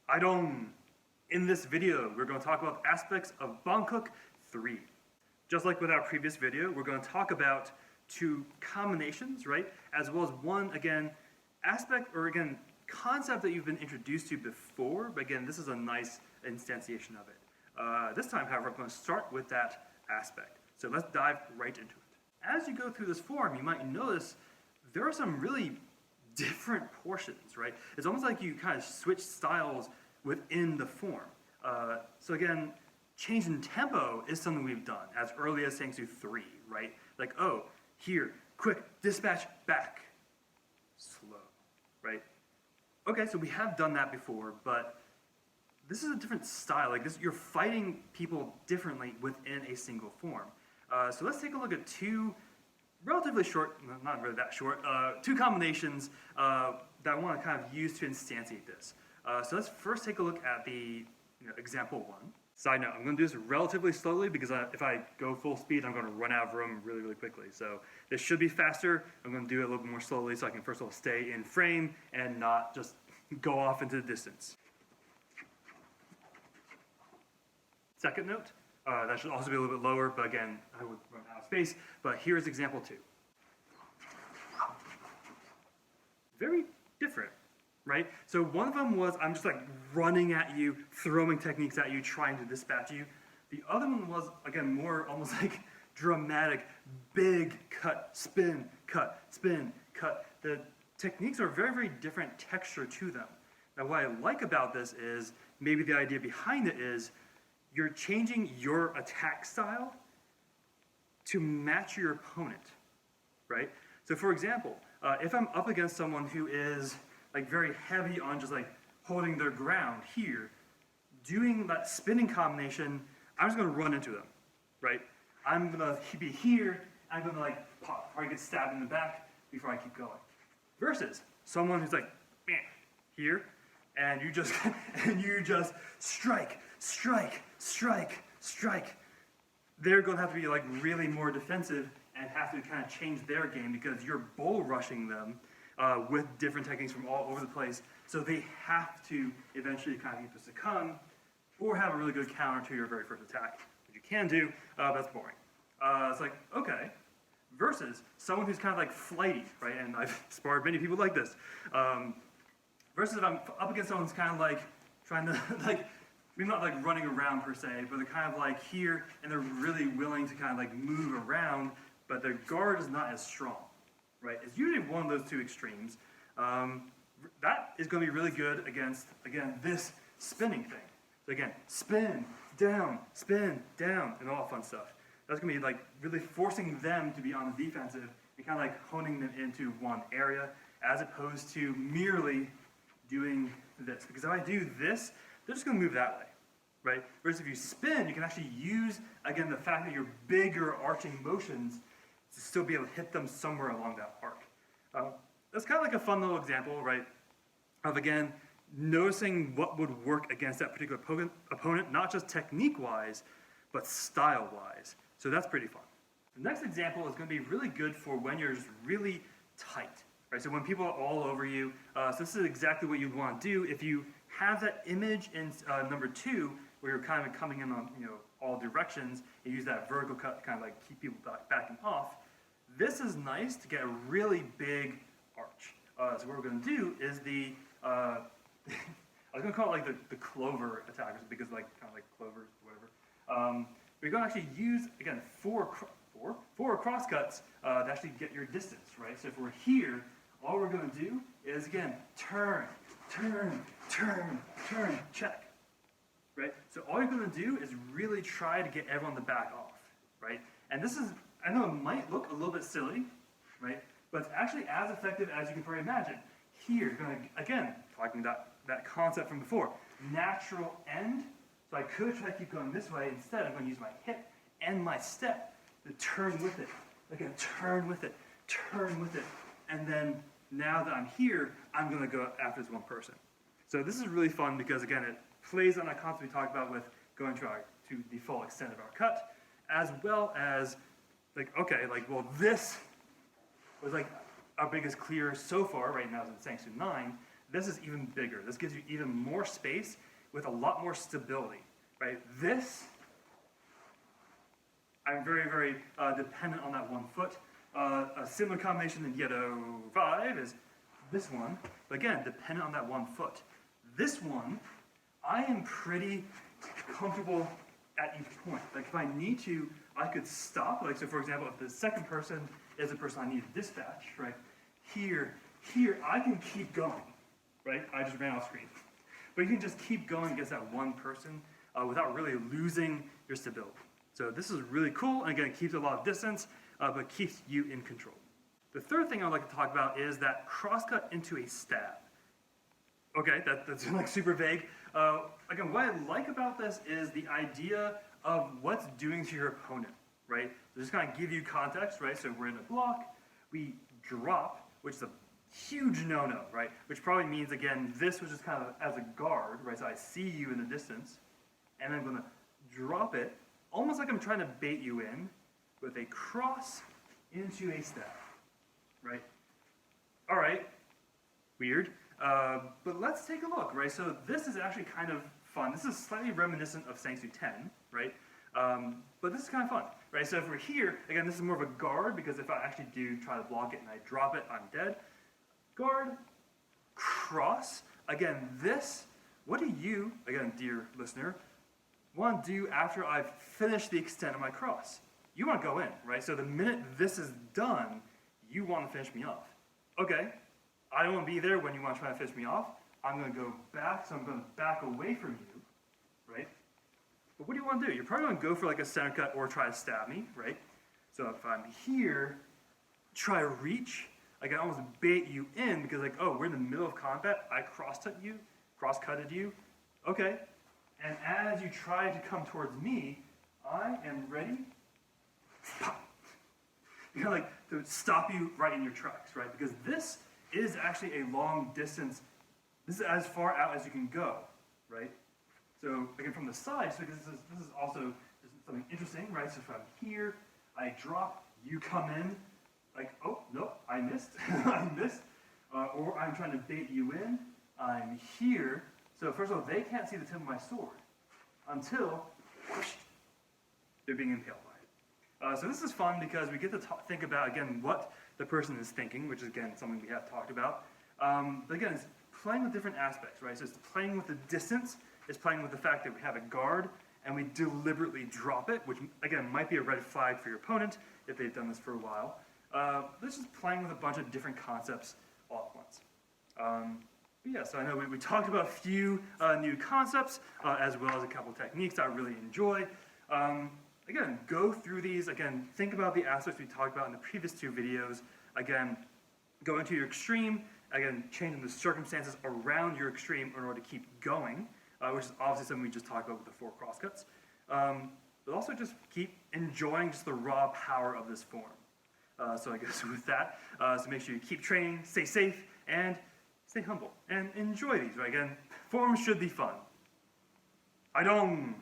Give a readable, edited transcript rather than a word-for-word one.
Haidong. In this video, we're going to talk about aspects of Bankuk 3. Just like with our previous video, we're going to talk about two combinations, right? As well as one, again, aspect or again, concept that you've been introduced to before, but again, this is a nice instantiation of it. This time, however, I'm going to start with that aspect. So let's dive right into it. As you go through this form, you might notice there are some really different portions, right? It's almost like you kind of switch styles within the form. So again, change in tempo is something we've done as early as Sangsu 3, right? Like, oh, here, quick, dispatch, back, slow, right? Okay, so we have done that before, but this is a different style. Like this, you're fighting people differently within a single form. So let's take a look at two relatively short, not really that short, two combinations that I want to kind of use to instantiate this. So let's first take a look at the example one. Side note, I'm going to do this relatively slowly because if I go full speed, I'm going to run out of room really, really quickly. So this should be faster. I'm going to do it a little bit more slowly so I can first of all stay in frame and not just go off into the distance. Second note, that should also be a little bit lower, but again, I would run out of space. But here's example 2. Very different, right? So one of them was I'm just like running at you, throwing techniques at you, trying to dispatch you. The other one was, again, more almost like dramatic, big cut, spin, cut, spin, cut. The techniques are very, very different texture to them. Now what I like about this is, maybe the idea behind it is, you're changing your attack style to match your opponent, right? So for example, if I'm up against someone who is like very heavy on just like holding their ground here, doing that spinning combination, I'm just gonna run into them, right? I'm gonna be here, I'm gonna like pop, or I get stabbed in the back before I keep going. Versus someone who's like, here, and you just strike, strike, strike, strike. They're going to have to be like really more defensive and have to kind of change their game because you're bull rushing them with different techniques from all over the place. So they have to eventually kind of either succumb or have a really good counter to your very first attack, which you can do, but that's boring. It's like, okay. Versus someone who's kind of like flighty, right? And I've sparred many people like this. Versus if I'm up against someone who's kind of like trying to like, maybe not like running around per se, but they're kind of like here and they're really willing to kind of like move around, but their guard is not as strong, right? It's usually one of those two extremes. That is going to be really good against, again, this spinning thing. So again, spin, down, and all fun stuff. That's going to be like really forcing them to be on the defensive and kind of like honing them into one area as opposed to merely doing this. Because if I do this, they're just going to move that way, right? Whereas if you spin, you can actually use, again, the fact that your bigger arching motions to still be able to hit them somewhere along that arc. That's kind of like a fun little example, right? Of, again, noticing what would work against that particular opponent, not just technique-wise, but style-wise. So that's pretty fun. The next example is going to be really good for when you're just really tight, right? So when people are all over you, so this is exactly what you'd want to do if you have that image in number 2, where you're kind of coming in on all directions, and use that vertical cut to kind of like keep people backing off. This is nice to get a really big arch. So what we're going to do is the I was going to call it like the Clover Attack, because like kind of like clovers, whatever. We're going to actually use, again, four crosscuts to actually get your distance, right? So if we're here, all we're going to do is, again, turn, check, right? So all you're going to do is really try to get everyone to back off, right? And this is, I know it might look a little bit silly, right? But it's actually as effective as you can probably imagine. Here, you're going to, again, talking about that concept from before, natural end. So I could try to keep going this way. Instead, I'm going to use my hip and my step to turn with it. Again, turn with it, and then now that I'm here, I'm going to go after this one person. So this is really fun because, again, it plays on that concept we talked about with going to the full extent of our cut, as well as, like, okay, like, well, this was like our biggest clear so far, right now is in Sangsu 9. this is even bigger. This gives you even more space with a lot more stability, right? This, I'm very, very dependent on that 1 foot. A similar combination in Ghetto 5 is this one, but again, dependent on that 1 foot. This one, I am pretty comfortable at each point. Like if I need to, I could stop. Like so for example, if the second person is the person I need to dispatch, right? Here, I can keep going, right? I just ran off screen. But you can just keep going against that one person without really losing your stability. So this is really cool, and again, it keeps a lot of distance, but keeps you in control. The third thing I'd like to talk about is that crosscut into a stab. Okay, that's like super vague. Again, what I like about this is the idea of what's doing to your opponent, right? So just kind of give you context, right? So we're in a block, we drop, which is a huge no-no, right? Which probably means, again, this was just kind of as a guard, right? So I see you in the distance, and I'm gonna drop it, almost like I'm trying to bait you in with a cross into a stab, right? All right, weird. But let's take a look, right? So this is actually kind of fun. This is slightly reminiscent of Sangsu 10, right? But this is kind of fun, right? So if we're here, again, this is more of a guard, because if I actually do try to block it and I drop it, I'm dead. Guard, cross. Again, this, what do you, again, dear listener, want to do after I've finished the extent of my cross? You want to go in, right? So the minute this is done, you want to finish me off. Okay, I don't want to be there when you want to try to finish me off. I'm going to go back, so I'm going to back away from you, right? But what do you want to do? You're probably going to go for like a center cut or try to stab me, right? So if I'm here, try to reach, I can almost bait you in because like, oh, we're in the middle of combat, I cross-cutted you, okay. And as you try to come towards me, I am ready, pop. You know, like to stop you right in your tracks, right? Because this is actually a long distance. This is as far out as you can go, right? So again, from the side, so this is also something interesting, right? So if I'm here, I drop, you come in, like, oh, no, I missed, I missed. Or I'm trying to bait you in, I'm here. So first of all, they can't see the tip of my sword until whoosh, they're being impaled by it. So this is fun because we get to think about, again, what the person is thinking, which is, again, something we have talked about. But again, it's playing with different aspects, right? So it's playing with the distance, it's playing with the fact that we have a guard, and we deliberately drop it, which, again, might be a red flag for your opponent if they've done this for a while. This is playing with a bunch of different concepts all at once. But yeah, so I know we talked about a few new concepts, as well as a couple techniques I really enjoy. Again, go through these. Again, think about the aspects we talked about in the previous 2 videos. Again, go into your extreme. Again, changing the circumstances around your extreme in order to keep going, which is obviously something we just talked about with the 4 crosscuts. But also just keep enjoying just the raw power of this form. So I guess with that, so make sure you keep training, stay safe, and stay humble. And enjoy these, right? Again, forms should be fun. Haidong!